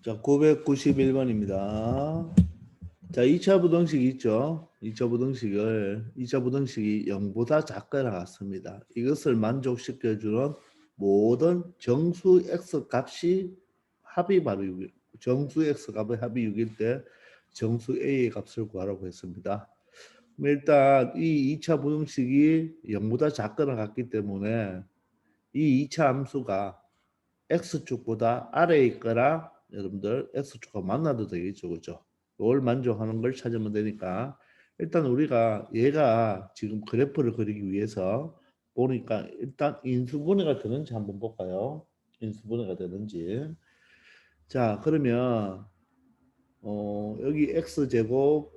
자, 991번입니다. 자, 2차 부등식 있죠? 2차 부등식이 0보다 작거나 같습니다. 이것을 만족시켜주는 모든 정수 x 값이 합이 바로 6, 정수 x 값의 합이 6일 때 정수 a의 값을 구하라고 했습니다. 그럼 일단 이 2차 부등식이 0보다 작거나 같기 때문에 이 2차 함수가 x축보다 아래에 있거나 여러분들 x축과 만나도 되겠죠. 그죠? 이걸 만족하는 걸 찾으면 되니까 일단 우리가 얘가 지금 그래프를 그리기 위해서 보니까 일단 인수분해가 되는지 한번 볼까요? 인수분해가 되는지. 자, 그러면 여기 x제곱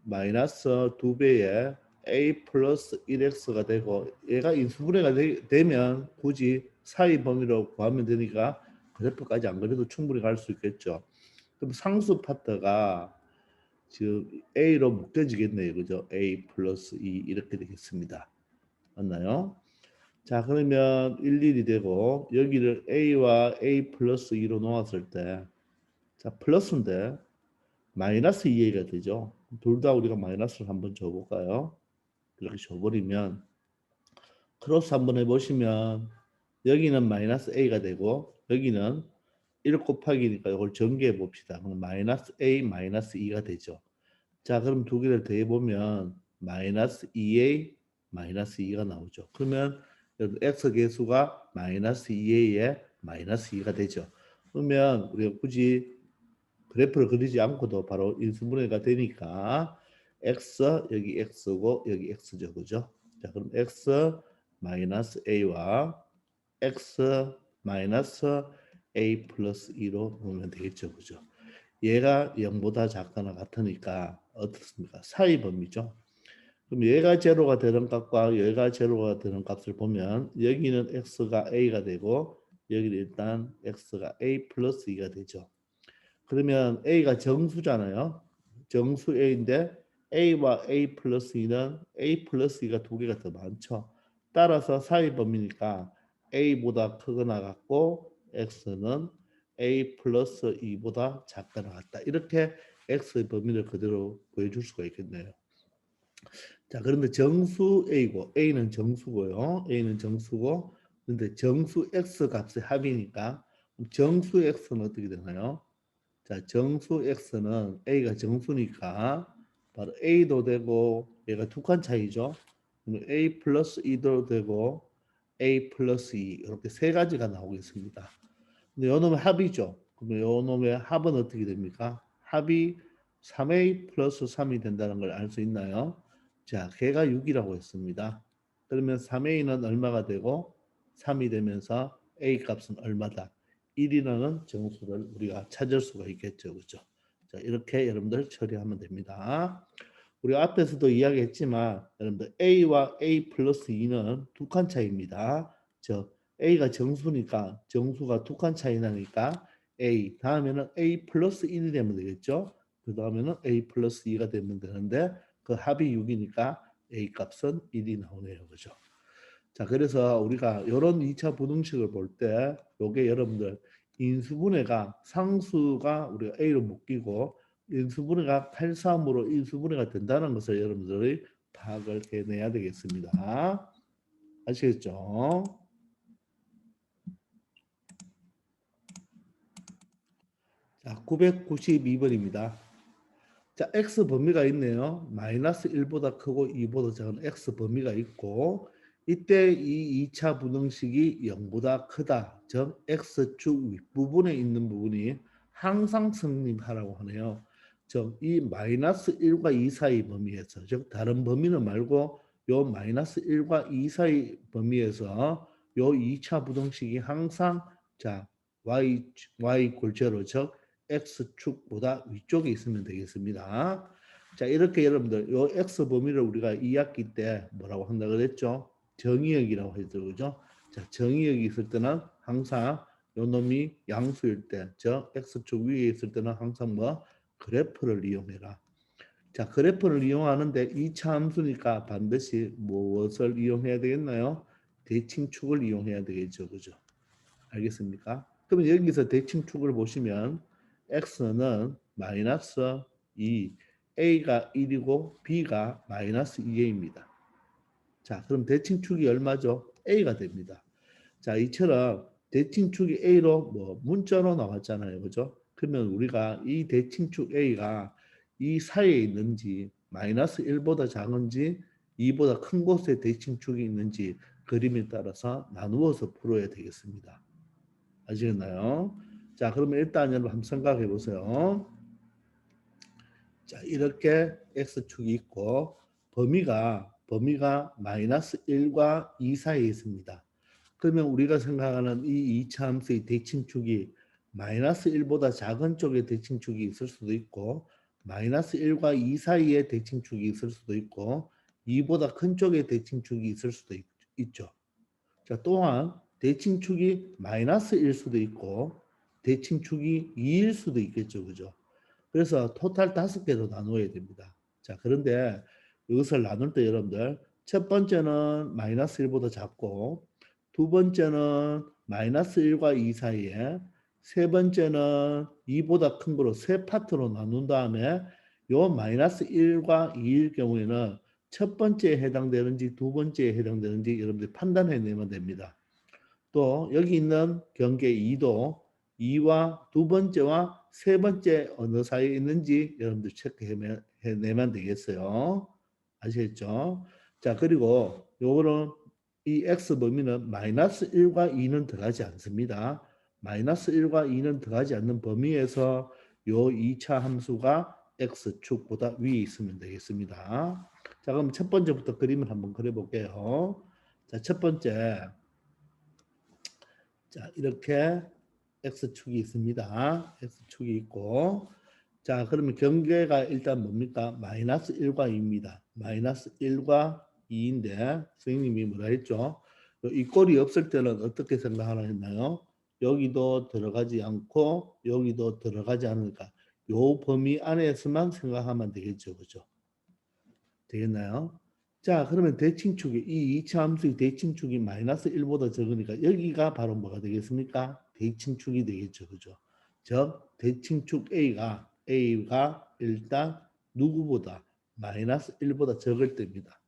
마이너스 2배의 a 플러스 1x가 되고 얘가 인수분해가 되면 굳이 사이 범위로 구하면 되니까 그래프까지 안 그래도 충분히 갈 수 있겠죠. 그럼 상수 파트가 지금 a로 묶여지겠네요. 그죠? a 플러스 2 이렇게 되겠습니다. 맞나요? 자, 그러면 11이 되고 여기를 a와 a 플러스 2로 놓았을 때 자, 플러스인데 마이너스 2a가 되죠. 둘 다 우리가 마이너스를 한번 줘볼까요? 이렇게 줘버리면 크로스 한번 해보시면 여기는 마이너스 a가 되고 여기는 1 곱하기니까 이걸 전개해 봅시다. 그럼 마이너스 a 마이너스 2가 되죠. 자, 그럼 두 개를 더해보면 마이너스 2a 마이너스 2가 나오죠. 그러면 x 계수가 마이너스 2a에 마이너스 2가 되죠. 그러면 우리가 굳이 그래프를 그리지 않고도 바로 인수분해가 되니까 x 여기 x고 여기 x죠. 그죠? 자, 그럼 x 마이너스 a와 x 마이너스 a 플러스 2로 보면 되겠죠. 그죠? 얘가 0보다 작거나 같으니까 어떻습니까? 사이 범위죠. 그럼 얘가 제로가 되는 값과 얘가 제로가 되는 값을 보면 여기는 x가 a가 되고 여기는 일단 x가 a 플러스 2가 되죠. 그러면 a가 정수잖아요. 정수 a인데 a와 a 플러스 2는 a 플러스 2가 두 개가 더 많죠. 따라서 사이 범위니까 a보다 크거나 같고 x는 a 플러스 2보다 작거나 같다. 이렇게 x의 범위를 그대로 보여줄 수가 있겠네요. 자, 그런데 정수 a고 a는 정수고요. a는 정수고 근데 정수 x 값의 합이니까 정수 x는 어떻게 되나요? 자, 정수 x는 a가 정수니까 바로 a도 되고 얘가 두 칸 차이죠. a 플러스 2도 되고 a 플러스 2 이렇게 세 가지가 나오겠습니다. 근데 요 놈의 합이죠. 그러면 요 놈의 합은 어떻게 됩니까? 합이 3a 플러스 3이 된다는 걸 알 수 있나요? 자, 걔가 6이라고 했습니다. 그러면 3a는 얼마가 되고 3이 되면서 a 값은 얼마다? 1이라는 정수를 우리가 찾을 수가 있겠죠. 그죠? 자, 이렇게 여러분들 처리하면 됩니다. 우리 앞에서도 이야기했지만 여러분들 a와 a 플러스 2는 두 칸 차이입니다. 저 a가 정수니까 정수가 두 칸 차이 나니까 a 다음에는 a 플러스 1이 되면 되겠죠. 그 다음에는 a 플러스 2가 되면 되는데 그 합이 6이니까 a 값은 1이 나오네요. 그죠? 자, 그래서 우리가 이런 2차 부등식을 볼 때 요게 여러분들 인수분해가 상수가 우리가 a로 묶이고 인수분해가 탈수함으로 인수분해가 된다는 것을 여러분들이 파악을 해내야 되겠습니다. 아시겠죠? 자, 992번입니다. 자, x 범위가 있네요. 마이너스 1보다 크고 2보다 작은 x 범위가 있고 이때 이 2차 부등식이 0보다 크다. 즉 x축 윗부분에 있는 부분이 항상 성립하라고 하네요. 즉 이 마이너스 1과 2 사이 범위에서 즉 다른 범위는 말고 요 마이너스 1과 2 사이 범위에서 요 2차 부등식이 항상 자 y 골제로 즉 x축보다 위쪽에 있으면 되겠습니다. 자, 이렇게 여러분들 요 x 범위를 우리가 2학기 때 뭐라고 한다 그랬죠? 정의역이라고 했죠. 그죠? 자, 정의역이 있을 때는 항상 요 놈이 양수일 때, 저 x축 위에 있을 때는 항상 뭐 그래프를 이용해라. 자, 그래프를 이용하는데 2차 함수니까 반드시 무엇을 이용해야 되겠나요? 대칭축을 이용해야 되겠죠. 그죠? 알겠습니까? 그럼 여기서 대칭축을 보시면 x는 마이너스 2, a가 1이고 b가 마이너스 2a입니다. 자, 그럼 대칭축이 얼마죠? a가 됩니다. 자, 이처럼 대칭축이 a로 뭐 문자로 나왔잖아요. 그죠? 그러면 우리가 이 대칭축 a가 이 사이에 있는지 마이너스 1보다 작은지 2보다 큰 곳에 대칭축이 있는지 그림에 따라서 나누어서 풀어야 되겠습니다. 아시겠나요? 자, 그러면 일단 여러분 한번 생각해 보세요. 자, 이렇게 x축이 있고 범위가 마이너스 1과 2 사이에 있습니다. 그러면 우리가 생각하는 이 2차 함수의 대칭축이 마이너스 1보다 작은 쪽에 대칭축이 있을 수도 있고 마이너스 1과 2 사이에 대칭축이 있을 수도 있고 2보다 큰 쪽에 대칭축이 있을 수도 있죠. 자, 또한 대칭축이 마이너스 1 수도 있고 대칭축이 2일 수도 있겠죠. 그죠? 그래서 토탈 5개로 나누어야 됩니다. 자, 그런데 이것을 나눌 때 여러분들 첫 번째는 마이너스 1보다 작고 두 번째는 마이너스 1과 2 사이에 세 번째는 2보다 큰 거로 세 파트로 나눈 다음에 요 마이너스 1과 2일 경우에는 첫 번째에 해당되는지 두 번째에 해당되는지 여러분들이 판단해내면 됩니다. 또 여기 있는 경계 2도 2와 두 번째와 세 번째 어느 사이에 있는지 여러분들 체크해내면 되겠어요. 아시겠죠? 자, 그리고 요거는 이 x 범위는 마이너스 1과 2는 들어가지 않습니다. 마이너스 1과 2는 들어가지 않는 범위에서 요 2차 함수가 x축보다 위에 있으면 되겠습니다. 자, 그럼 첫 번째부터 그림을 한번 그려볼게요. 자, 첫 번째. 자, 이렇게 x축이 있습니다. x축이 있고 자, 그러면 경계가 일단 뭡니까? 마이너스 1과 2입니다. 마이너스 1과 2인데 선생님이 뭐라 했죠? 이 꼴이 없을 때는 어떻게 생각하나 했나요? 여기도 들어가지 않고 여기도 들어가지 않으니까 요 범위 안에서만 생각하면 되겠죠. 그죠? 되겠나요? 자, 그러면 대칭축이 이 2차 함수의 대칭축이 마이너스 1보다 적으니까 여기가 바로 뭐가 되겠습니까? 대칭축이 되겠죠. 그죠? 즉 대칭축 A가 일단 누구보다 마이너스 1보다 적을 때입니다.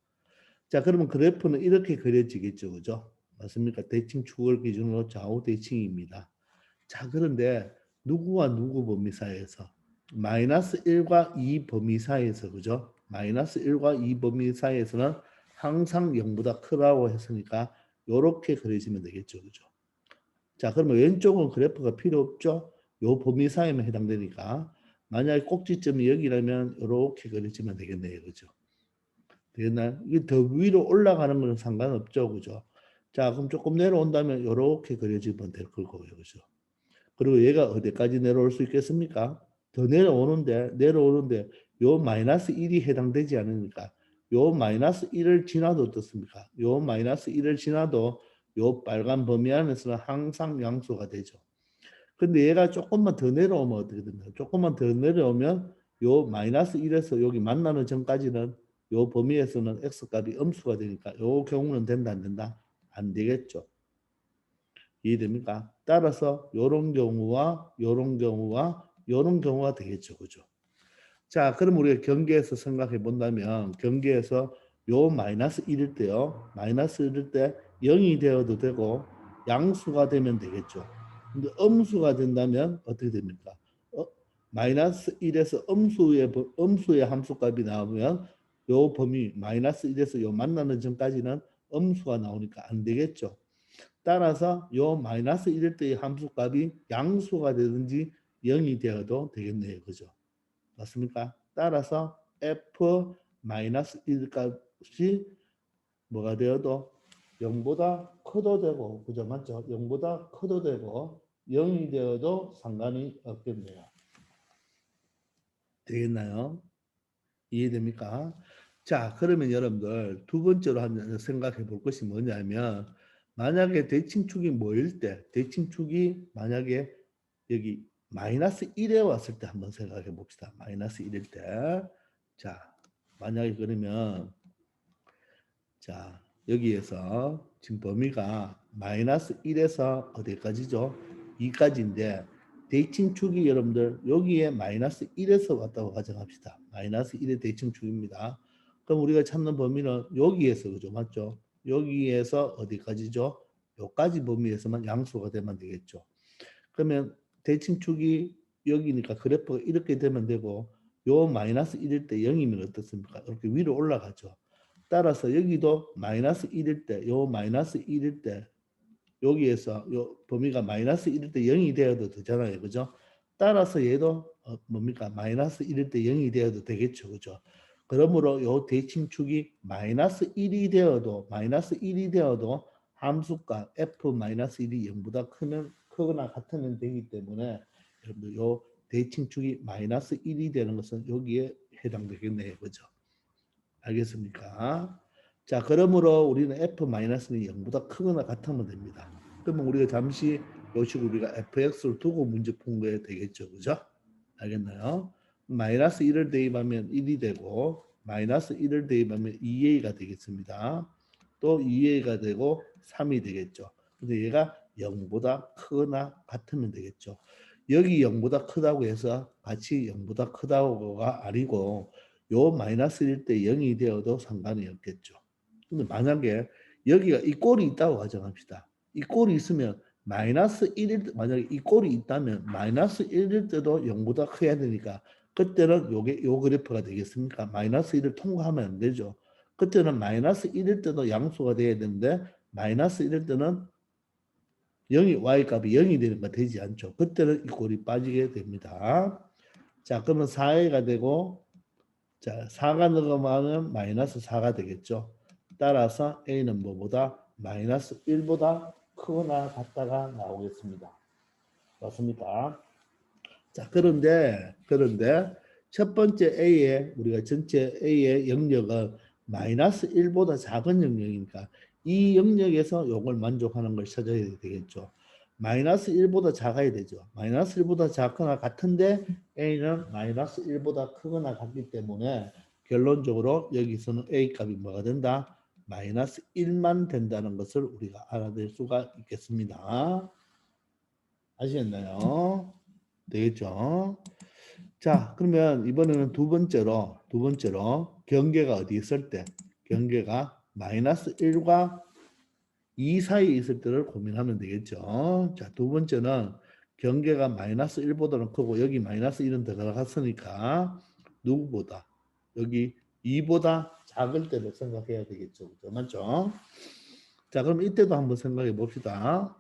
자, 그러면 그래프는 이렇게 그려지겠죠. 그죠? 맞습니까? 대칭축을 기준으로 좌우 대칭입니다. 자, 그런데 누구와 누구 범위 사이에서 마이너스 1과 2 범위 사이에서 그죠? 마이너스 1과 2 범위 사이에서는 항상 0보다 크다고 했으니까 이렇게 그려지면 되겠죠. 그죠? 자, 그러면 왼쪽은 그래프가 필요 없죠? 요 범위 사이에만 해당되니까 만약에 꼭지점이 여기라면 이렇게 그려지면 되겠네요. 그죠? 되겠나요? 이게 더 위로 올라가는 거는 상관없죠. 그죠? 자, 그럼 조금 내려온다면 이렇게 그려지면 될 거고요. 그죠? 그리고 얘가 어디까지 내려올 수 있겠습니까? 더 내려오는데 요 마이너스 1이 해당되지 않으니까 요 마이너스 1을 지나도 어떻습니까? 요 마이너스 1을 지나도 요 빨간 범위 안에서는 항상 양수가 되죠. 근데 얘가 조금만 더 내려오면 어떻게 됩니까? 조금만 더 내려오면 요 마이너스 1에서 여기 만나는 전까지는 요 범위에서는 x값이 음수가 되니까 요 경우는 된다 안 된다? 안 되겠죠. 이해됩니까? 따라서 요런 경우와 요런 경우와 요런 경우가 되겠죠. 그죠? 자, 그럼 우리가 경계에서 생각해 본다면 경계에서 요 마이너스 1일 때요. 마이너스 1일 때 0이 되어도 되고 양수가 되면 되겠죠. 근데 음수가 된다면 어떻게 됩니까? 마이너스 1에서 음수의 함수값이 나오면 요 범위 마이너스 1에서 요 만나는 점까지는 음수가 나오니까 안 되겠죠. 따라서 요 마이너스 1일 때의 함수값이 양수가 되든지 0이 되어도 되겠네요. 그죠? 맞습니까? 따라서 f 마이너스 1 값이 뭐가 되어도 0보다 커도 되고 그죠? 맞죠? 0보다 커도 되고 0이 되어도 상관이 없겠네요. 되겠나요? 이해됩니까? 자, 그러면 여러분들 두 번째로 한번 생각해 볼 것이 뭐냐면 만약에 대칭축이 뭐일 때 대칭축이 만약에 여기 마이너스 1에 왔을 때 한번 생각해 봅시다. 마이너스 1일 때. 자, 만약에 그러면 자, 여기에서 지금 범위가 마이너스 1에서 어디까지죠? 2까지인데 대칭축이 여러분들 여기에 마이너스 1에서 왔다고 가정합시다. 마이너스 1의 대칭축입니다. 그럼 우리가 찾는 범위는 여기에서 그죠? 맞죠? 여기에서 어디까지죠? 여기까지 범위에서만 양수가 되면 되겠죠. 그러면 대칭축이 여기니까 그래프가 이렇게 되면 되고 요 마이너스 1일 때 0이면 어떻습니까? 이렇게 위로 올라가죠. 따라서 여기도 마이너스 1일 때 요 마이너스 1일 때 여기에서 요 범위가 마이너스 1일 때 0이 되어도 되잖아요. 그죠? 따라서 얘도 뭡니까? 마이너스 1일 때 0이 되어도 되겠죠. 그죠? 그러므로 요 대칭축이 마이너스 1이 되어도 함수가 f-1이 0보다 크거나 같으면 되기 때문에 여러분들 요 대칭축이 마이너스 1이 되는 것은 여기에 해당되겠네요. 그죠? 알겠습니까? 자, 그러므로 우리는 f-는 0보다 크거나 같으면 됩니다. 그러면 우리가 잠시 요식 우리가 fx를 두고 문제 푼 거에 되겠죠. 그죠? 알겠나요? 마이너스 1을 대입하면 1이 되고 마이너스 1을 대입하면 2a가 되겠습니다. 또 2a가 되고 3이 되겠죠. 근데 얘가 0보다 크거나 같으면 되겠죠. 여기 0보다 크다고 해서 같이 0보다 크다고가 아니고 요 마이너스 1일 때 0이 되어도 상관이 없겠죠. 근데 만약에 여기가 이 꼴이 있다고 가정합시다. 이 꼴이 있으면 마이너스 1일 만약에 이 꼴이 있다면 마이너스 1일 때도 0보다 커야 되니까 그때는 요게 요 그래프가 되겠습니까? 마이너스 1을 통과하면 안 되죠. 그때는 마이너스 1일 때도 양수가 돼야 되는데 마이너스 1일 때는 0이 y값이 0이 되는 거 되지 않죠. 그때는 이 꼴이 빠지게 됩니다. 자, 그러면 4a가 되고 자, 4가 늘어나면 마이너스 4가 되겠죠. 따라서 a는 뭐보다 마이너스 1보다 크거나 같다가 나오겠습니다. 맞습니까? 자, 그런데 첫 번째 a의 우리가 전체 a의 영역은 마이너스 1보다 작은 영역이니까 이 영역에서 이걸 만족하는 걸 찾아야 되겠죠. 마이너스 1보다 작아야 되죠. 마이너스 1보다 작거나 같은데 a는 마이너스 1보다 크거나 같기 때문에 결론적으로 여기서는 a 값이 뭐가 된다? 마이너스 1만 된다는 것을 우리가 알아낼 수가 있겠습니다. 아시겠나요? 되겠죠? 자, 그러면 이번에는 두 번째로 경계가 어디 있을 때 경계가 마이너스 1과 2 사이에 있을 때를 고민하면 되겠죠. 자, 두 번째는 경계가 마이너스 1보다는 크고 여기 마이너스 1은 들어갔으니까 누구보다 여기 2보다 작을 때를 생각해야 되겠죠. 그죠? 맞죠? 자, 그럼 이때도 한번 생각해 봅시다.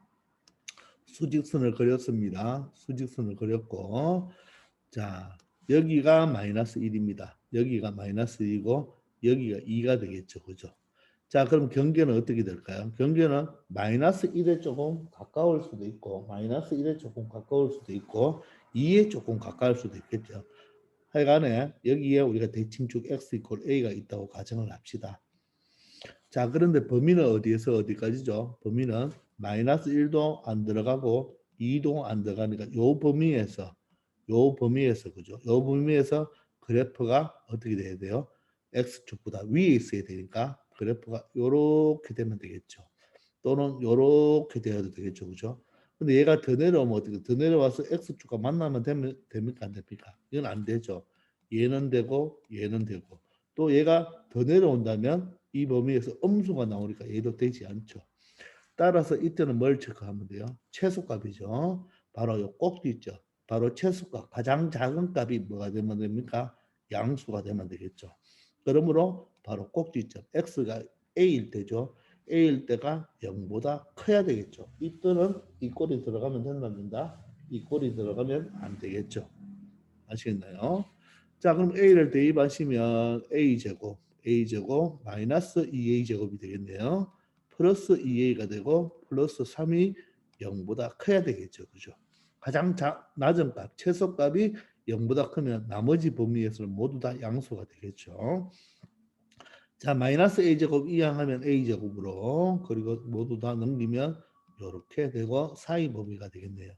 수직선을 그렸습니다. 수직선을 그렸고 자, 여기가 마이너스 1입니다. 여기가 마이너스 1이고 여기가 2가 되겠죠. 그죠? 자, 그럼 경계는 어떻게 될까요? 경계는 마이너스 1에 조금 가까울 수도 있고 마이너스 1에 조금 가까울 수도 있고 2에 조금 가까울 수도 있겠죠. 하여간에 여기에 우리가 대칭축 x 이퀄 a가 있다고 가정을 합시다. 자, 그런데 범위는 어디에서 어디까지죠? 범위는 마이너스 1도 안 들어가고 2도 안 들어가니까 요 범위에서 그죠? 요 범위에서 그래프가 어떻게 돼야 돼요? x축보다 위에 있어야 되니까 그래프가 요렇게 되면 되겠죠. 또는 요렇게 되어도 되겠죠. 그죠? 근데 얘가 더 내려오면 어떻게 더 내려와서 x축과 만나면 됩니까? 안 됩니까? 이건 안 되죠. 얘는 되고 얘는 되고 또 얘가 더 내려온다면 이 범위에서 음수가 나오니까 얘도 되지 않죠. 따라서 이때는 뭘 체크하면 돼요? 최소값이죠. 바로 요 꼭지 있죠. 바로 최소값 가장 작은 값이 뭐가 되면 됩니까? 양수가 되면 되겠죠. 그러므로 바로 꼭지점 x가 a일 때죠. a일 때가 0보다 커야 되겠죠. 이때는 이 꼴이 들어가면 된답니다. 이 꼴이 들어가면 안 되겠죠. 아시겠나요? 자, 그럼 a를 대입하시면 a제곱 마이너스 2a제곱이 되겠네요. 플러스 2a가 되고 플러스 3이 0보다 커야 되겠죠. 그죠? 가장 낮은 값, 최소값이 0보다 크면 나머지 범위에서는 모두 다 양수가 되겠죠. 자, 마이너스 a제곱 이항하면 a제곱으로 그리고 모두 다 넘기면 이렇게 되고 사이 범위가 되겠네요.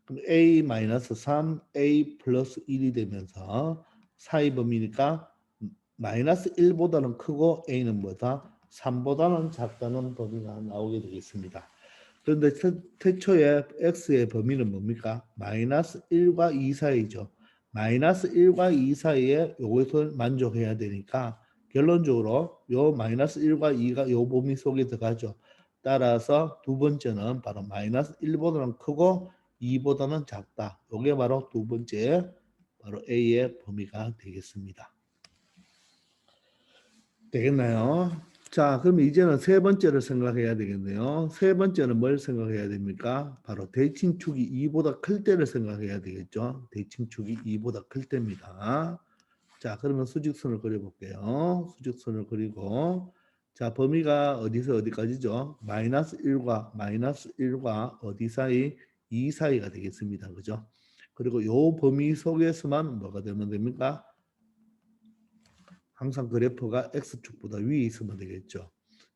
그럼 a-3, a 플러스 1이 되면서 사이 범위니까 마이너스 1보다는 크고 a는 뭐다? 3보다는 작다는 범위가 나오게 되겠습니다. 그런데 태초에 x의 범위는 뭡니까? 마이너스 1과 2 사이죠. 마이너스 1과 2 사이에 이것을 만족해야 되니까 결론적으로 요 마이너스 1과 2가 요 범위 속에 들어가죠. 따라서 두 번째는 바로 마이너스 1보다는 크고 2보다는 작다. 이게 바로 두 번째 바로 A의 범위가 되겠습니다. 되겠나요? 자, 그럼 이제는 세 번째를 생각해야 되겠네요. 세 번째는 뭘 생각해야 됩니까? 바로 대칭축이 2보다 클 때를 생각해야 되겠죠. 대칭축이 2보다 클 때입니다. 자, 그러면 수직선을 그려볼게요. 수직선을 그리고 자, 범위가 어디서 어디까지죠? 마이너스 1과 어디 사이? 2 사이가 되겠습니다. 그죠? 그리고 요 범위 속에서만 뭐가 되면 됩니까? 항상 그래프가 X축보다 위에 있으면 되겠죠.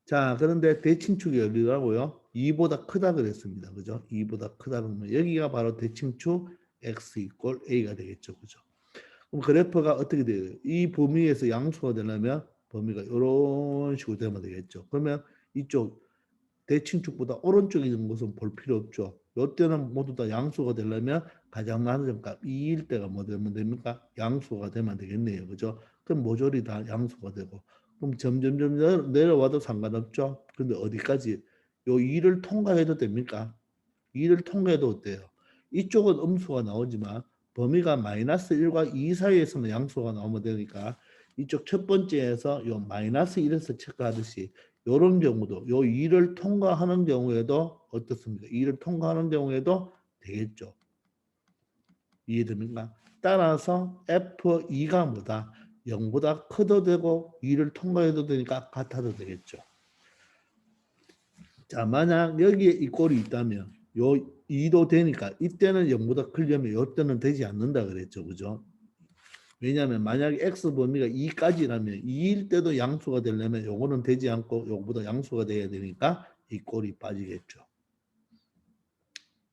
자, 그런데 대칭축이 어디라고요? 2보다 크다 그랬습니다. 그죠? 2보다 크다 그러면 여기가 바로 대칭축 X 이꼴 A가 되겠죠. 그죠? 그럼 그래프가 어떻게 돼요? 이 범위에서 양수가 되려면 범위가 이런 식으로 되면 되겠죠. 그러면 이쪽 대칭축보다 오른쪽에 있는 것은 볼 필요 없죠. 이때는 모두 다 양수가 되려면 가장 많은 값 2일 때가 뭐 되면 됩니까? 양수가 되면 되겠네요. 그죠? 그럼 모조리 다 양수가 되고 그럼 점점 내려와도 상관없죠. 근데 어디까지? 요 2를 통과해도 됩니까? 2를 통과해도 어때요? 이쪽은 음수가 나오지만 범위가 마이너스 1과 2 사이에서는 양수가 나오면 되니까 이쪽 첫 번째에서 요 마이너스 1에서 체크하듯이 이런 경우도 요 2를 통과하는 경우에도 어떻습니까? 2를 통과하는 경우에도 되겠죠. 이해됩니까? 따라서 F2가 뭐다? 0보다 커도 되고 2를 통과해도 되니까 같아도 되겠죠. 자, 만약 여기에 이 꼴이 있다면 요 2도 되니까 이때는 0보다 크려면 이때는 되지 않는다 그랬죠. 그죠? 왜냐하면 만약에 x 범위가 2까지라면 2일 때도 양수가 되려면 요거는 되지 않고 요거보다 양수가 돼야 되니까 이 꼴이 빠지겠죠.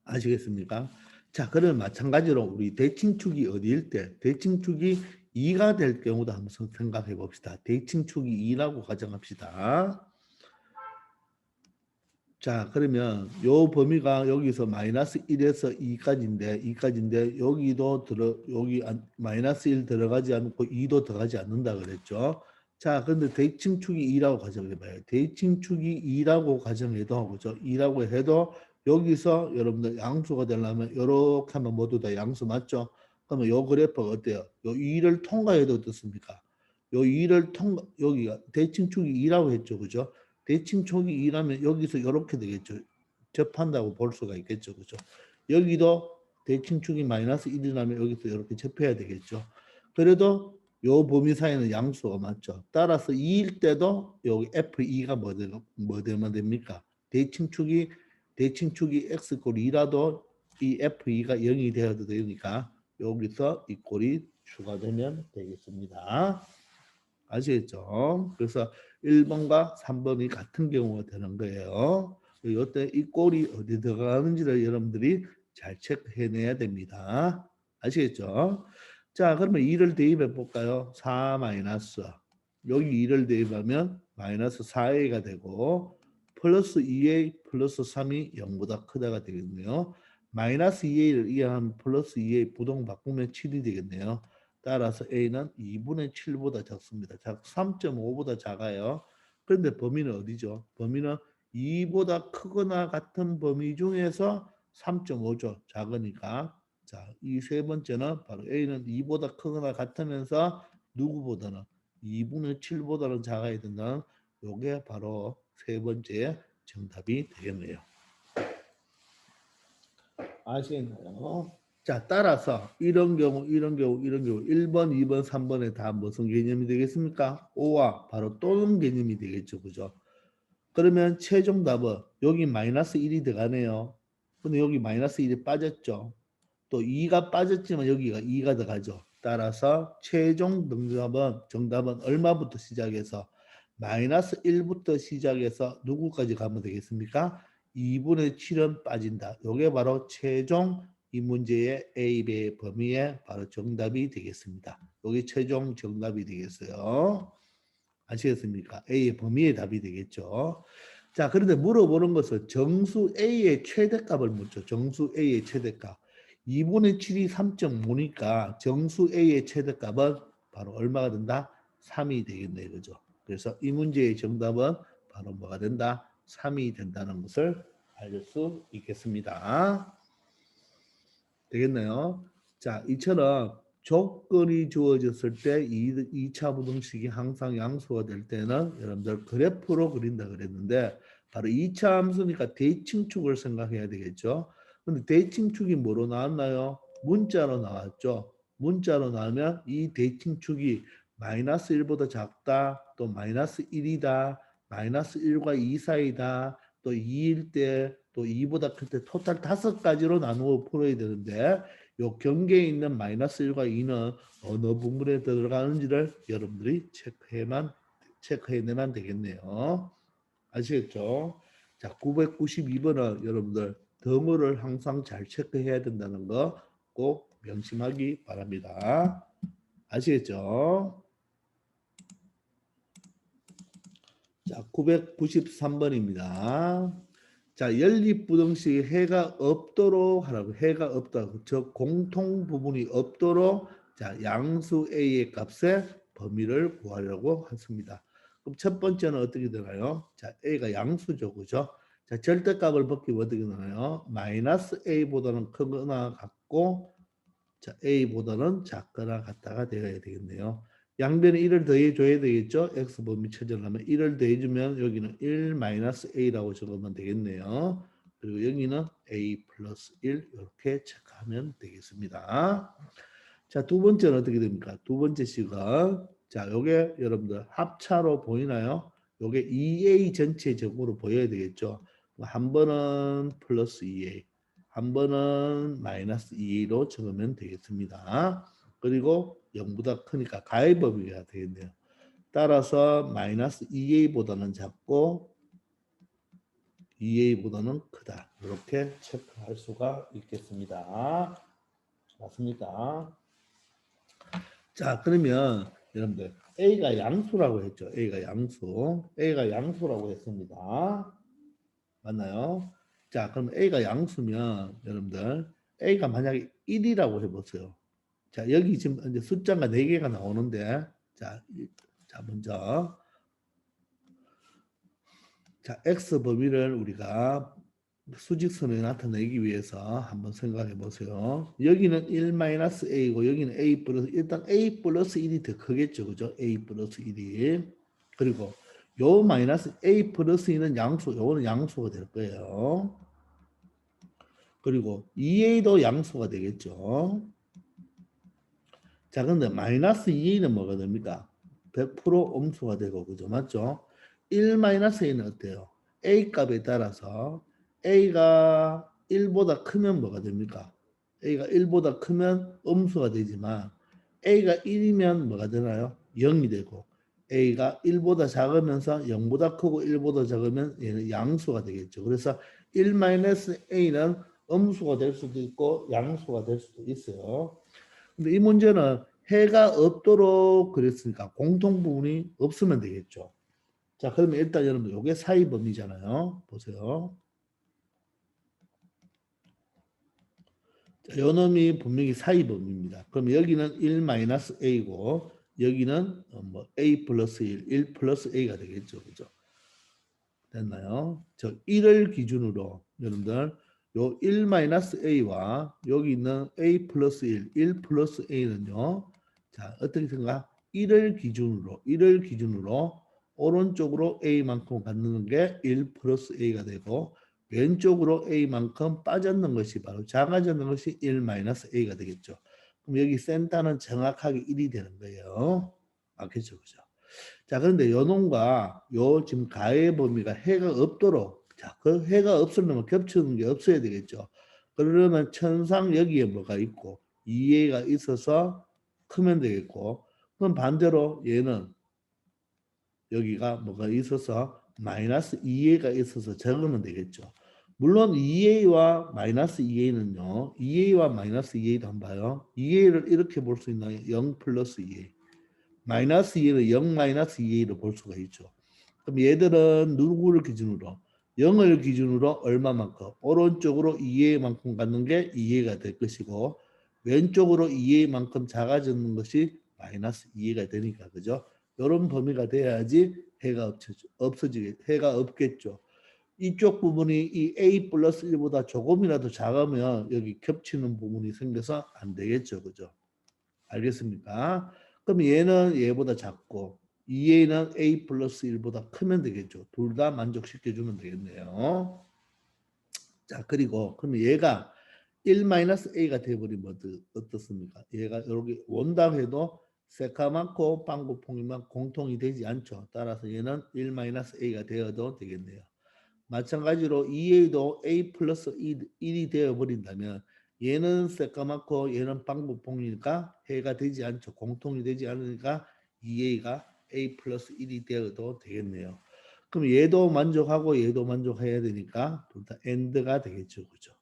아시겠습니까? 자, 그러면 마찬가지로 우리 대칭축이 어디일 때 대칭축이 2가 될 경우도 한번 생각해 봅시다. 대칭축이 2라고 가정합시다. 자, 그러면 요 범위가 여기서 마이너스 1에서 2까지인데 여기도 마이너스 1 들어가지 않고 2도 들어가지 않는다 그랬죠. 자, 근데 대칭축이 2라고 가정해 봐요. 대칭축이 2라고 가정해도 그죠? 2라고 해도 여기서 여러분들 양수가 되려면 이렇게 하면 모두 다 양수 맞죠? 그러면 요 그래프가 어때요? 요 2를 통과해도 어떻습니까? 요 2를 통과 여기가 대칭축이 2라고 했죠. 그죠? 대칭축이 2라면 여기서 이렇게 되겠죠. 접한다고 볼 수가 있겠죠. 그죠? 여기도 대칭축이 마이너스 1이라면 여기서 이렇게 접해야 되겠죠. 그래도 요 범위 사이는 양수가 맞죠. 따라서 2일 때도 여기 F2가 뭐 되면 됩니까? 대칭축이 X 꼴 2라도 이 F2가 0이 되어도 되니까 여기서 이 꼴이 추가되면 되겠습니다. 아시겠죠? 그래서 1번과 3번이 같은 경우가 되는 거예요. 이때 이 꼴이 어디 들어가는지를 여러분들이 잘 체크해내야 됩니다. 아시겠죠? 자, 그러면 2를 대입해 볼까요? 4 마이너스. 여기 2를 대입하면 마이너스 4a가 되고 플러스 2a 플러스 3이 0보다 크다가 되겠네요. 마이너스 2a를 이해하면 플러스 2a 부동 바꾸면 7이 되겠네요. 따라서 A는 2분의 7보다 작습니다. 3.5보다 작아요. 그런데 범위는 어디죠? 범위는 2보다 크거나 같은 범위 중에서 3.5죠. 작으니까. 자, 이 세 번째는 바로 A는 2보다 크거나 같으면서 누구보다는 2분의 7보다는 작아야 된다는 요게 바로 세 번째 정답이 되겠네요. 아시겠나요? 자, 따라서 이런 경우 1번, 2번, 3번에 다 무슨 개념이 되겠습니까? O와 바로 또는 개념이 되겠죠. 그죠? 그러면 최종 답은 여기 마이너스 1이 들어가네요. 근데 여기 마이너스 1이 빠졌죠. 또 2가 빠졌지만 여기가 2가 들어가죠. 따라서 최종 정답은 얼마부터 시작해서 마이너스 1부터 시작해서 누구까지 가면 되겠습니까? 2분의 7은 빠진다. 이게 바로 최종 이 문제의 A의 범위의 바로 정답이 되겠습니다. 여기 최종 정답이 되겠어요. 아시겠습니까? A의 범위의 답이 되겠죠. 자, 그런데 물어보는 것은 정수 A의 최대값을 묻죠. 정수 A의 최대값. 2분의 7이 3.5니까 정수 A의 최대값은 바로 얼마가 된다? 3이 되겠네. 그죠? 그래서 이 문제의 정답은 바로 뭐가 된다? 3이 된다는 것을 알 수 있겠습니다. 되겠네요. 자, 이처럼 조건이 주어졌을 때 2차 부등식이 항상 양수가 될 때는 여러분들 그래프로 그린다 그랬는데 바로 2차 함수니까 대칭축을 생각해야 되겠죠. 근데 대칭축이 뭐로 나왔나요? 문자로 나왔죠. 문자로 나오면 이 대칭축이 마이너스 1보다 작다, 또 마이너스 1이다, 마이너스 1과 2 사이다, 또 2일 때, 또 2보다 클 때 토탈 5가지로 나누어 풀어야 되는데 요 경계에 있는 마이너스 1과 2는 어느 부분에 들어가는지를 여러분들이 체크해내만 되겠네요. 아시겠죠? 자, 992번은 여러분들 덩어를 항상 잘 체크해야 된다는 거 꼭 명심하기 바랍니다. 아시겠죠? 자, 993번입니다. 자, 연립부등식 해가 없도록 하라고. 해가 없다고. 저 공통 부분이 없도록 자, 양수 A의 값의 범위를 구하려고 했습니다. 그럼 첫 번째는 어떻게 되나요? 자, A가 양수죠. 그죠? 자, 절대값을 벗기면 어떻게 되나요? 마이너스 A보다는 크거나 같고 자, A보다는 작거나 같다가 되어야 되겠네요. 양변에 1을 더해줘야 되겠죠? X범위 찾으려면 1을 더해주면 여기는 1 마이너스 A라고 적으면 되겠네요. 그리고 여기는 A 플러스 1 이렇게 체크하면 되겠습니다. 자, 두 번째는 어떻게 됩니까? 두 번째 식은 자, 요게 여러분들 합차로 보이나요? 요게 2A 전체적으로 보여야 되겠죠? 한 번은 플러스 2A, 한 번은 마이너스 2로 적으면 되겠습니다. 그리고 0보다 크니까 가의 범위가 되겠네요. 따라서 마이너스 2a보다는 작고 2a보다는 크다. 이렇게 체크할 수가 있겠습니다. 맞습니까? 자, 그러면 여러분들 a가 양수라고 했죠. a가 양수. a가 양수라고 했습니다. 맞나요? 자, 그럼 a가 양수면 여러분들 a가 만약에 1이라고 해보세요. 자, 여기 지금 이제 숫자가 4개가 나오는데 자, 먼저 자, x 범위를 우리가 수직선에 나타내기 위해서 한번 생각해 보세요. 여기는 1-a고 여기는 a 플러스 일단 a 플러스 1이 더 크겠죠. 그죠? a 플러스 1이. 그리고 요 마이너스 a 플러스 2는 양수, 요거는 양수가 될 거예요. 그리고 2a도 양수가 되겠죠. 자, 근데 마이너스 2a는 뭐가 됩니까? 100% 음수가 되고, 그죠? 맞죠? 1-a는 어때요? a 값에 따라서 a가 1보다 크면 뭐가 됩니까? a가 1보다 크면 음수가 되지만 a가 1이면 뭐가 되나요? 0이 되고 a가 1보다 작으면서 0보다 크고 1보다 작으면 얘는 양수가 되겠죠. 그래서 1-a는 음수가 될 수도 있고 양수가 될 수도 있어요. 근데 이 문제는 해가 없도록 그랬으니까 공통 부분이 없으면 되겠죠. 자, 그러면 일단 여러분 이게 사이 범위잖아요. 보세요. 자, 요 놈이 분명히 사이 범위입니다. 그럼 여기는 1-a고 여기는 뭐 a 플러스 1 플러스 a가 되겠죠. 그죠? 됐나요? 저 1을 기준으로 여러분들 요 1-a와 여기 있는 a 플러스 1 플러스 a는요. 자, 어떻게 생각? 1을 기준으로 오른쪽으로 a만큼 갖는 게 1 플러스 a가 되고 왼쪽으로 a만큼 빠졌는 것이 바로 작아졌는 것이 1-a가 되겠죠. 그럼 여기 센터는 정확하게 1이 되는 거예요. 맞겠죠, 그죠? 자, 그런데 요 놈과 요 지금 가의 범위가 해가 없도록 자, 그 해가 없으려면 겹치는 게 없어야 되겠죠. 그러려면 천상 여기에 뭐가 있고 2a가 있어서 크면 되겠고 그럼 반대로 얘는 여기가 뭐가 있어서 마이너스 2a가 있어서 적으면 되겠죠. 물론 2a와 마이너스 2a는요. 2a와 마이너스 2a도 한번 봐요. 2a를 이렇게 볼 수 있나요? 0 플러스 2a. 마이너스 2를 0 마이너스 2a로 볼 수가 있죠. 그럼 얘들은 누구를 기준으로? 0을 기준으로 얼마만큼 오른쪽으로 2a만큼 갖는 게 2a가 될 것이고 왼쪽으로 2a만큼 작아지는 것이 마이너스 2a가 되니까 그죠? 이런 범위가 돼야지 해가 해가 없겠죠. 이쪽 부분이 이 a 플러스 1보다 조금이라도 작으면 여기 겹치는 부분이 생겨서 안 되겠죠. 그죠? 알겠습니까? 그럼 얘는 얘보다 작고 2a는 a 플러스 1보다 크면 되겠죠. 둘 다 만족시켜주면 되겠네요. 자, 그리고 그러면 얘가 1-a가 돼버리면 어떻습니까? 얘가 여기 원당 해도 새까맣고 빵구퐁이만 공통이 되지 않죠. 따라서 얘는 1-a가 되어도 되겠네요. 마찬가지로 2a도 a 플러스 1이 되어버린다면 얘는 새까맣고 얘는 빵구퐁이니까 해가 되지 않죠. 공통이 되지 않으니까 2a가 a 플러스 1이 되어도 되겠네요. 그럼 얘도 만족하고 얘도 만족해야 되니까 둘 다 AND가 되겠죠. 그죠?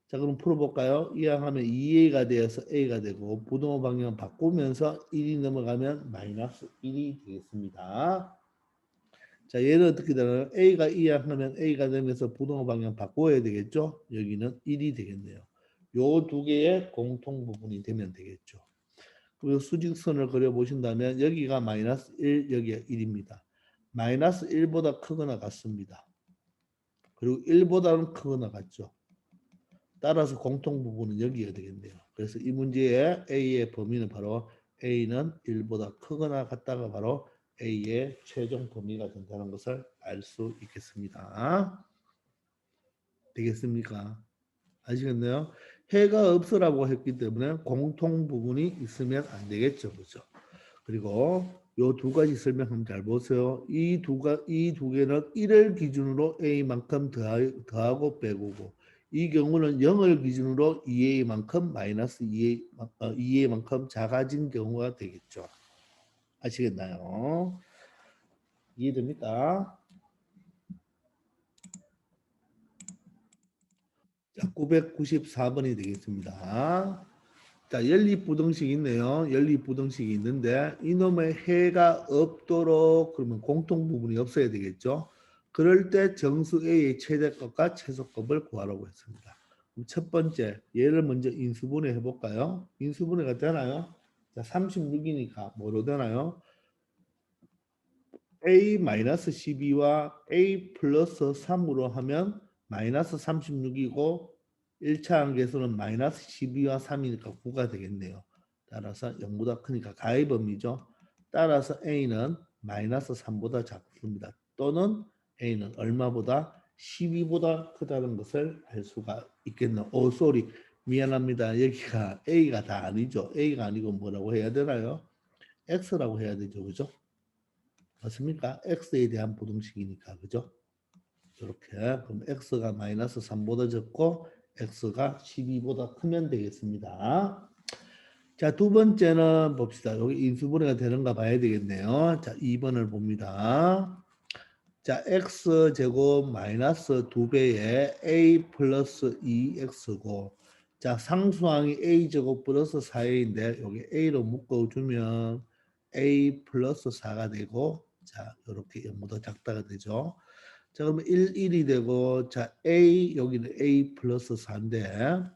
자, 그럼 풀어볼까요? 이항하면 2a가 되어서 a가 되고 부동호 방향 바꾸면서 1이 넘어가면 마이너스 1이 되겠습니다. 자, 얘는 어떻게 되나요? a가 이항하면 a가 되면서 부동호 방향 바꿔야 되겠죠? 여기는 1이 되겠네요. 요 두 개의 공통 부분이 되면 되겠죠. 그리고 수직선을 그려보신다면 여기가 마이너스 1, 여기가 1입니다. 마이너스 1보다 크거나 같습니다. 그리고 1보다는 크거나 같죠. 따라서 공통 부분은 여기가 되겠네요. 그래서 이 문제의 A의 범위는 바로 A는 1보다 크거나 같다가 바로 A의 최종 범위가 된다는 것을 알 수 있겠습니다. 되겠습니까? 아시겠나요? 해가 없으라고 했기 때문에 공통 부분이 있으면 안 되겠죠. 그죠? 그리고 요 두 가지 설명 한번 잘 보세요. 이 두 개는 1을 기준으로 A만큼 더하고 빼고고 이 경우는 0을 기준으로 2A만큼 마이너스 2A만큼 작아진 경우가 되겠죠. 아시겠나요? 이해됩니까? 자, 994번이 되겠습니다. 자, 연립부등식이 있네요. 연립부등식이 있는데 이놈의 해가 없도록 그러면 공통 부분이 없어야 되겠죠. 그럴 때 정수 A의 최대값과 최소값을 구하라고 했습니다. 그럼 첫 번째 얘를 먼저 인수분해 해볼까요? 인수분해가 되나요? 자, 36이니까 뭐로 되나요? A-12와 A 플러스 3으로 하면 마이너스 36이고 1차 항계수는 마이너스 12와 3이니까 9가 되겠네요. 따라서 0보다 크니까 가의 범위죠. 따라서 A는 마이너스 3보다 작습니다. 또는 A는 얼마보다 12보다 크다는 것을 알 수가 있겠네요. 오, 쏘리. 미안합니다. 여기가 A가 다 아니죠. A가 아니고 뭐라고 해야 되나요? X라고 해야 되죠. 그죠? 맞습니까? X에 대한 부등식이니까. 그죠? 이렇게. 그럼 X가 마이너스 3보다 적고 X가 12보다 크면 되겠습니다. 자, 두 번째는 봅시다. 여기 인수분해가 되는가 봐야 되겠네요. 자, 2번을 봅니다. 자, X제곱 마이너스 2배의 A 플러스 2X고 자, 상수항이 A제곱 플러스 4A인데 여기 A로 묶어주면 A 플러스 4가 되고 자, 이렇게 0보다 작다가 되죠. 자, 그러면 1이 되고 자, A 여기는 A 플러스 4인데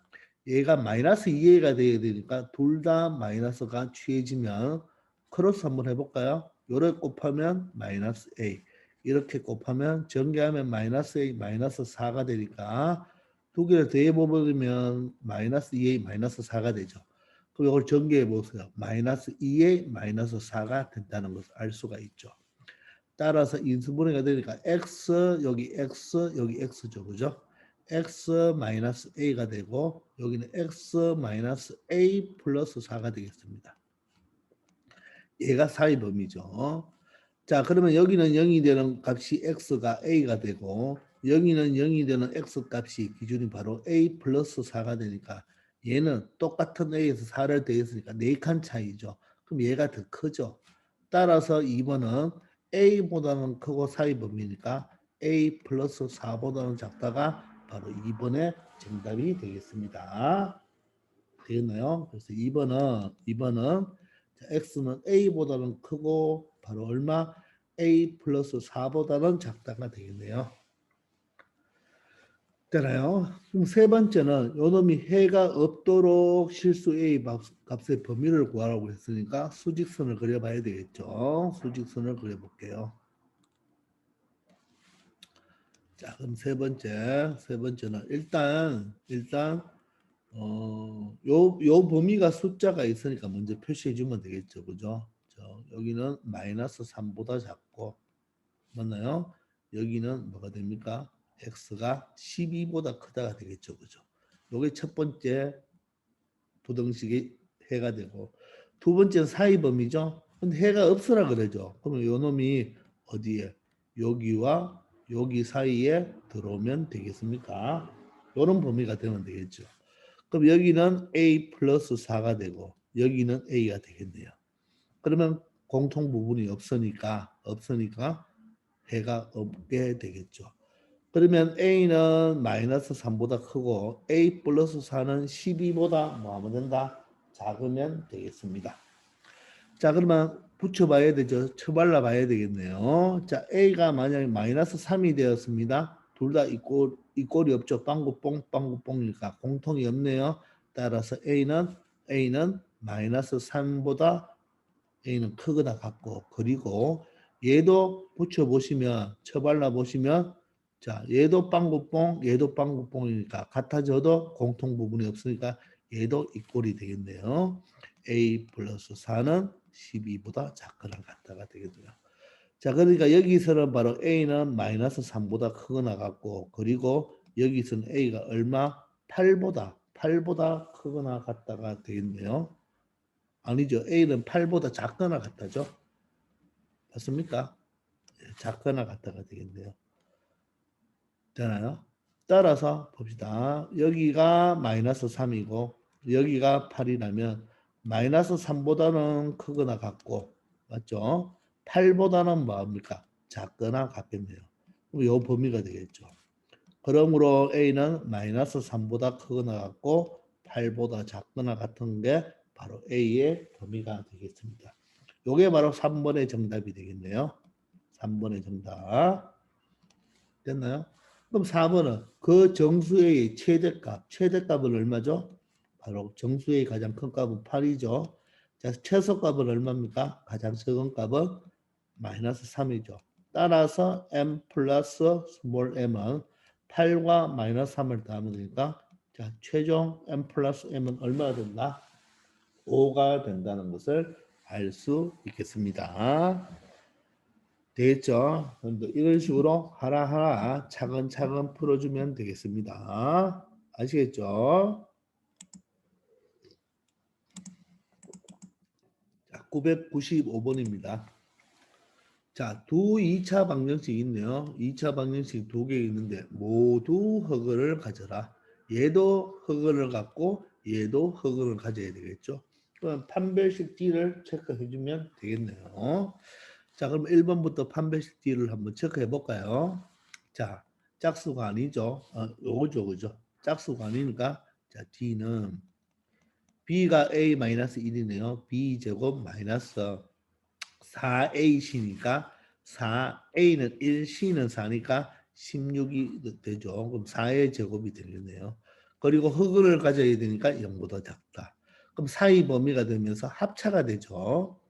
얘가 마이너스 2A가 돼야 되니까 둘 다 마이너스가 취해지면 크로스 한번 해볼까요? 요래 곱하면 마이너스 A 이렇게 곱하면 전개하면 마이너스 A 마이너스 4가 되니까 두 개를 더해보면 마이너스 2A 마이너스 4가 되죠. 그럼 이걸 전개해 보세요. 마이너스 2A 마이너스 4가 된다는 것을 알 수가 있죠. 따라서 인수분해가 되니까 x 여기 x죠. 그죠? x 마이너스 a가 되고 여기는 x 마이너스 a 플러스 4가 되겠습니다. 얘가 사이 범위죠. 자, 그러면 여기는 0이 되는 값이 x가 a가 되고 여기는 0이 되는 x 값이 기준이 바로 a 플러스 4가 되니까 얘는 똑같은 a에서 4를 더했으니까 4칸 차이죠. 그럼 얘가 더 크죠. 따라서 2번은 a보다는 크고 사이 범위니까 a 플러스 4보다는 작다가 바로 2번의 정답이 되겠습니다. 되겠나요? 그래서 2번은 x는 a보다는 크고 바로 얼마? a 플러스 4보다는 작다가 되겠네요. 되나요? 그럼 세 번째는 요놈이 해가 없도록 실수 A 값의 범위를 구하라고 했으니까 수직선을 그려봐야 되겠죠. 수직선을 그려볼게요. 자, 그럼 세 번째는 일단 요 범위가 숫자가 있으니까 먼저 표시해 주면 되겠죠. 그죠? 여기는 마이너스 3보다 작고, 맞나요? 여기는 뭐가 됩니까? x가 12보다 크다가 되겠죠. 그죠? 요게 첫 번째 부등식이 해가 되고, 두 번째는 사이 범위죠. 근데 해가 없으라 그러죠. 그러면 요 놈이 어디에? 여기와 여기 사이에 들어오면 되겠습니까? 요런 범위가 되면 되겠죠. 그럼 여기는 a 플러스 4가 되고 여기는 a가 되겠네요. 그러면 공통 부분이 없으니까 해가 없게 되겠죠. 그러면 a는 마이너스 3보다 크고 a 플러스 4는 12보다 뭐 하면 된다? 작으면 되겠습니다. 자, 그러면 붙여봐야 되죠. 쳐발라 봐야 되겠네요. 자, a가 만약에 마이너스 3이 되었습니다. 둘 다 이꼴이 없죠. 빵구뽕 빵구뽕이니까 공통이 없네요. 따라서 a는 마이너스 3보다 a는 크거나 같고, 그리고 얘도 붙여보시면 쳐발라 보시면 자, 얘도 빵구뽕 얘도 빵구뽕이니까 같아져도 공통 부분이 없으니까 얘도 이꼴이 되겠네요. a 플러스 4는 12보다 작거나 같다가 되겠고요. 자, 그러니까 여기서는 바로 a는 마이너스 3보다 크거나 같고, 그리고 여기서는 a가 얼마? 8보다 크거나 같다가 되겠네요. 아니죠. a는 8보다 작거나 같다죠. 맞습니까? 작거나 같다가 되겠네요. 되나요? 따라서 봅시다. 여기가 마이너스 3이고 여기가 8이라면 마이너스 3보다는 크거나 같고, 맞죠? 8보다는 뭐합니까? 작거나 같겠네요. 그럼 이 범위가 되겠죠. 그러므로 A는 마이너스 3보다 크거나 같고 8보다 작거나 같은 게 바로 A의 범위가 되겠습니다. 이게 바로 3번의 정답이 되겠네요. 3번의 정답. 됐나요? 그럼 4번은 그 정수의 최대값은 얼마죠? 바로 정수의 가장 큰 값은 8이죠. 자, 최소값은 얼마입니까? 가장 적은 값은 마이너스 3이죠. 따라서 m 플러스 스몰 m은 8과 마이너스 3을 더하면 되니까 자, 최종 m 플러스 m은 얼마가 된다? 5가 된다는 것을 알 수 있겠습니다. 되겠죠? 이런 식으로 하나하나 차근차근 풀어주면 되겠습니다. 아시겠죠? 자, 995번입니다. 자, 두 2차 방정식이 있네요. 2차 방정식 두 개 있는데 모두 허근을 가져라. 얘도 허근을 갖고 얘도 허근을 가져야 되겠죠. 그럼 판별식 D를 체크해주면 되겠네요. 자, 그럼 1번부터 판별식 D를 한번 체크해 볼까요? 자, 짝수가 아니죠. 요거죠, 그죠? 짝수가 아니니까 자, D는 B가 A-1이네요. B제곱 마이너스 4AC니까 4A는 1, C는 4니까 16이 되죠. 그럼 4의 제곱이 되겠네요. 그리고 흑을 가져야 되니까 0보다 작다. 그럼 사이 범위가 되면서 합차가 되죠.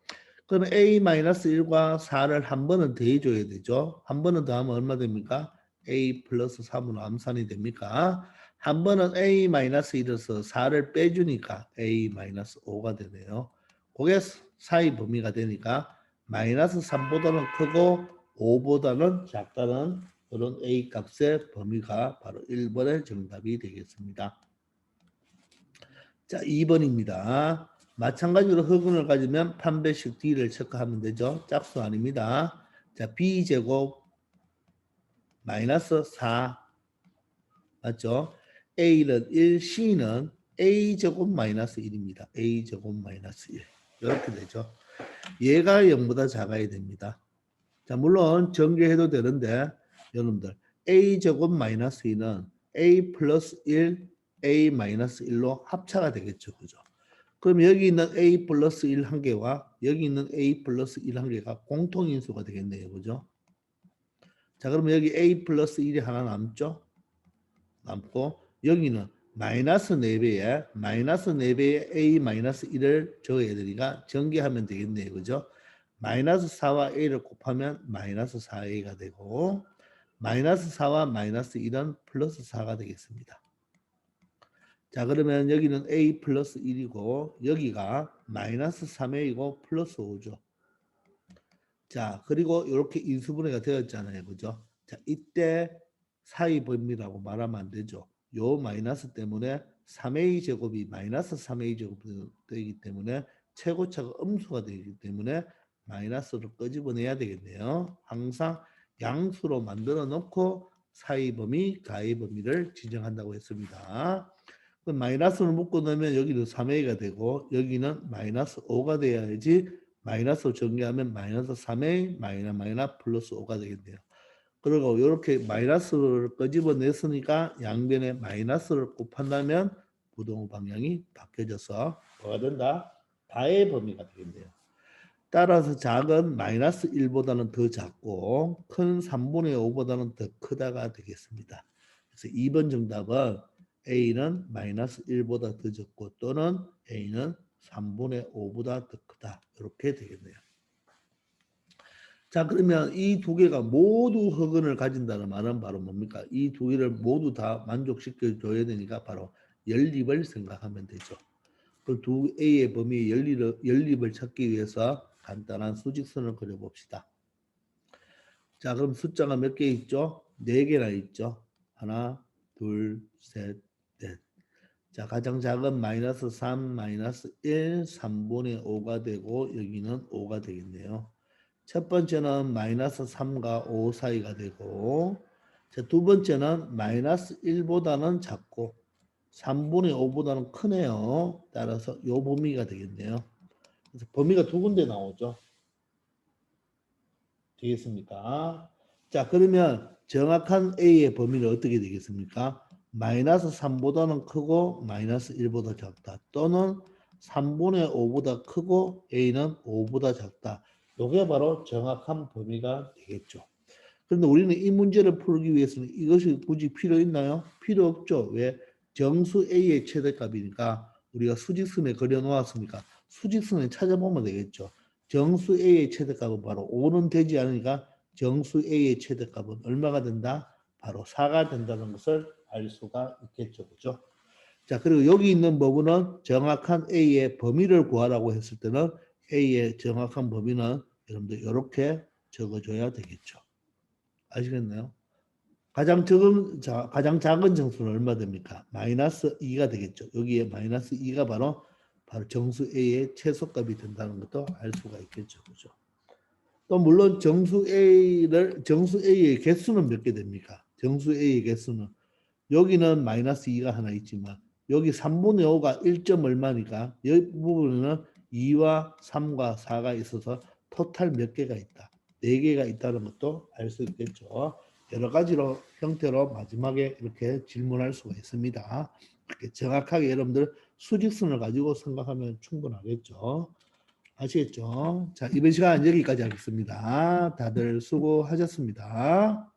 그럼 A-1과 4를 한 번은 더해줘야 되죠. 한 번은 더하면 얼마 됩니까? A 플러스 3으로 암산이 됩니까? 한 번은 A-1에서 4를 빼주니까 A-5가 되네요. 그게 사이 범위가 되니까 마이너스 3보다는 크고 5보다는 작다는 그런 A 값의 범위가 바로 1번의 정답이 되겠습니다. 자, 2번입니다. 마찬가지로 흑운을 가지면 판별식 D를 체크하면 되죠. 짝수 아닙니다. 자, B제곱 마이너스 4 맞죠? A는 1, C는 A제곱 마이너스 1입니다. A제곱 마이너스 1 이렇게 되죠. 얘가 0보다 작아야 됩니다. 자, 물론 전개해도 되는데 여러분들 A제곱 마이너스 2는 A 플러스 1, A 마이너스 1로 합차가 되겠죠. 그죠? 그럼 여기 있는 A 플러스 1 한 개와 여기 있는 A 플러스 1 한 개가 공통인수가 되겠네요. 그죠? 자, 그러면 여기 A 플러스 1이 하나 남죠? 남고 여기는 마이너스 4배에 마이너스 4배에 a 마이너스 1을 적어야 되니까 전개하면 되겠네요. 그죠? 마이너스 4와 a를 곱하면 마이너스 4a가 되고 마이너스 4와 마이너스 1은 플러스 4가 되겠습니다. 자 그러면 여기는 a 플러스 1이고 여기가 마이너스 3a이고 플러스 5죠. 자 그리고 이렇게 인수분해가 되었잖아요. 그죠? 자 이때 사이범위라고 말하면 안 되죠. 요 마이너스 때문에 3a 제곱이 마이너스 3a 제곱이 되기 때문에 최고차가 음수가 되기 때문에 마이너스를 끄집어내야 되겠네요. 항상 양수로 만들어 놓고 사이범위, 가위범위를 지정한다고 했습니다. 그럼 마이너스를 묶어 놓으면 여기는 3a가 되고 여기는 마이너스 5가 돼야지 마이너스로 전개하면 마이너스 3a 마이너스 플러스 5가 되겠네요. 그리고 이렇게 마이너스를 끄집어냈으니까 양변에 마이너스를 곱한다면 부동호 방향이 바뀌어져서 뭐가 된다? 다의 범위가 되겠네요. 따라서 작은 마이너스 1보다는 더 작고 큰 3분의 5보다는 더 크다가 되겠습니다. 그래서 2번 정답은 A는 마이너스 1보다 더 적고 또는 A는 3분의 5보다 더 크다. 이렇게 되겠네요. 자 그러면 이 두 개가 모두 허근을 가진다는 말은 바로 뭡니까? 이 두 개를 모두 다 만족시켜 줘야 되니까 바로 연립을 생각하면 되죠. 그 두 A의 범위의 연립을 찾기 위해서 간단한 수직선을 그려봅시다. 자 그럼 숫자가 몇 개 있죠? 4개나 있죠. 하나, 둘, 셋, 넷. 자 가장 작은 마이너스 3, 마이너스 1, 3분의 5가 되고 여기는 5가 되겠네요. 첫 번째는 마이너스 3과 5 사이가 되고 자, 두 번째는 마이너스 1보다는 작고 3분의 5보다는 크네요. 따라서 요 범위가 되겠네요. 그래서 범위가 두 군데 나오죠. 되겠습니까? 자 그러면 정확한 A의 범위는 어떻게 되겠습니까? 마이너스 3보다는 크고 마이너스 1보다 작다. 또는 3분의 5보다 크고 A는 5보다 작다. 이게 바로 정확한 범위가 되겠죠. 그런데 우리는 이 문제를 풀기 위해서는 이것이 굳이 필요 있나요? 필요 없죠. 왜? 정수 A의 최대값이니까 우리가 수직선에 그려놓았으니까 수직선에 찾아보면 되겠죠. 정수 A의 최대값은 바로 5는 되지 않으니까 정수 A의 최대값은 얼마가 된다? 바로 4가 된다는 것을 알 수가 있겠죠. 그죠? 자, 그리고 여기 있는 부분은 정확한 A의 범위를 구하라고 했을 때는 A의 정확한 범위는 여러분들 이렇게 적어줘야 되겠죠. 아시겠나요? 가장 작은 정수는 얼마 됩니까? 마이너스 2가 되겠죠. 여기에 마이너스 2가 바로 정수 A의 최소값이 된다는 것도 알 수가 있겠죠. 그죠? 또 물론 정수 A의 개수는 몇 개 됩니까? 정수 A의 개수는 여기는 마이너스 2가 하나 있지만 여기 3분의 5가 1점 얼마니까 이 부분에는 2와 3과 4가 있어서 토탈 몇 개가 있다. 4개가 있다는 것도 알 수 있겠죠. 여러 가지로 형태로 마지막에 이렇게 질문할 수가 있습니다. 이렇게 정확하게 여러분들 수직선을 가지고 생각하면 충분하겠죠. 아시겠죠? 자, 이번 시간 여기까지 하겠습니다. 다들 수고하셨습니다.